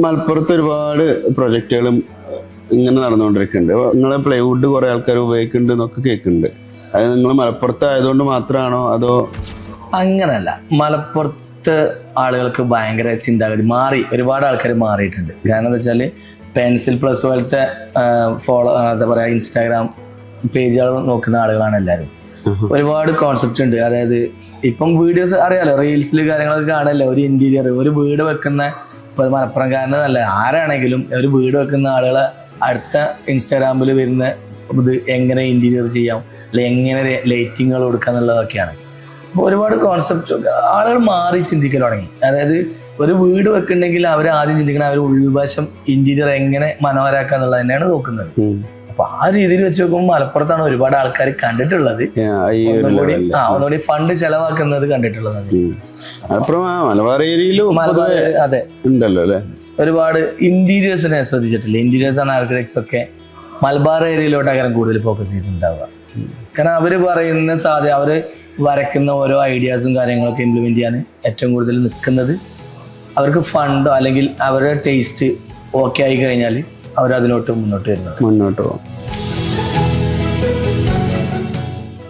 മലപ്പുറത്ത് ഒരുപാട് പ്രൊജക്റ്റുകളും ഇങ്ങനെ നടന്നുകൊണ്ടിരിക്കുന്നുണ്ട്. നിങ്ങളെ പ്ലൈവുഡ് കുറെ ആൾക്കാർ ഉപയോഗിക്കുന്നുണ്ട് എന്നൊക്കെ കേൾക്കുന്നുണ്ട്. അത് നിങ്ങൾ മലപ്പുറത്ത് ആയതുകൊണ്ട് മാത്രമാണോ അതോ? അങ്ങനല്ല, മലപ്പുറത്ത് ആളുകൾക്ക് ഭയങ്കര ചിന്താഗതി മാറി, ഒരുപാട് ആൾക്കാർ മാറിയിട്ടുണ്ട്. കാരണം എന്താ വെച്ചാൽ പെൻസിൽ പ്ലസ് പോലത്തെ എന്താ പറയുക, ഇൻസ്റ്റാഗ്രാം പേജുകൾ നോക്കുന്ന ആളുകളാണ് എല്ലാവരും. ഒരുപാട് കോൺസെപ്റ്റ് ഉണ്ട്. അതായത് ഇപ്പം വീഡിയോസ് അറിയാലോ, റീൽസിൽ കാര്യങ്ങളൊക്കെ കാണല്ലോ, ഒരു ഇന്റീരിയർ, ഒരു വീട് വെക്കുന്ന, ഇപ്പോൾ മലപ്പുറംകാരനല്ല ആരാണെങ്കിലും ഒരു വീട് വെക്കുന്ന ആളുകളെ അടുത്ത ഇൻസ്റ്റാഗ്രാമിൽ വരുന്ന ഇത് എങ്ങനെ ഇന്റീരിയർ ചെയ്യാം, അല്ലെങ്കിൽ എങ്ങനെ ലൈറ്റിങ്ങുകൾ കൊടുക്കുക എന്നുള്ളതൊക്കെയാണ്. അപ്പോൾ ഒരുപാട് കോൺസെപ്റ്റ് ആളുകൾ മാറി ചിന്തിക്കാൻ തുടങ്ങി. അതായത് ഒരു വീട് വെക്കുന്നുണ്ടെങ്കിൽ അവർ ആദ്യം ചിന്തിക്കണം അവർ ഉൾവശം ഇന്റീരിയർ എങ്ങനെ മനോഹരാക്കുക എന്നുള്ളത് തന്നെയാണ് നോക്കുന്നത്. അപ്പൊ ആ രീതിയിൽ വെച്ച് നോക്കുമ്പോൾ മലപ്പുറത്താണ് ഒരുപാട് ആൾക്കാർ കണ്ടിട്ടുള്ളത്. ഒന്നുകൂടി ഫണ്ട് ചെലവാക്കുന്നത് കണ്ടിട്ടുള്ളത്. അതെ, ഉണ്ടല്ലോ അല്ലെ. ഒരുപാട് ഇന്റീരിയേഴ്സിനെ ശ്രദ്ധിച്ചിട്ടില്ല. ഇന്റീരിയേഴ്സ് ആണ് ആർക്കിടെക്ട്സ് ഒക്കെ മലബാർ ഏരിയയിലോട്ടാണ് കൂടുതൽ ഫോക്കസ് ചെയ്തിട്ടുണ്ടാവുക. കാരണം അവര് പറയുന്ന അവര് വരയ്ക്കുന്ന ഓരോ ഐഡിയാസും കാര്യങ്ങളൊക്കെ ഇംപ്ലിമെന്റ് ചെയ്യാൻ ഏറ്റവും കൂടുതൽ നിൽക്കുന്നത് അവർക്ക് ഫണ്ടോ അല്ലെങ്കിൽ അവരുടെ ടേസ്റ്റ് ഓക്കെ ആയി കഴിഞ്ഞാൽ അവർ അതിലോട്ട് മുന്നോട്ട് വരുന്നത്.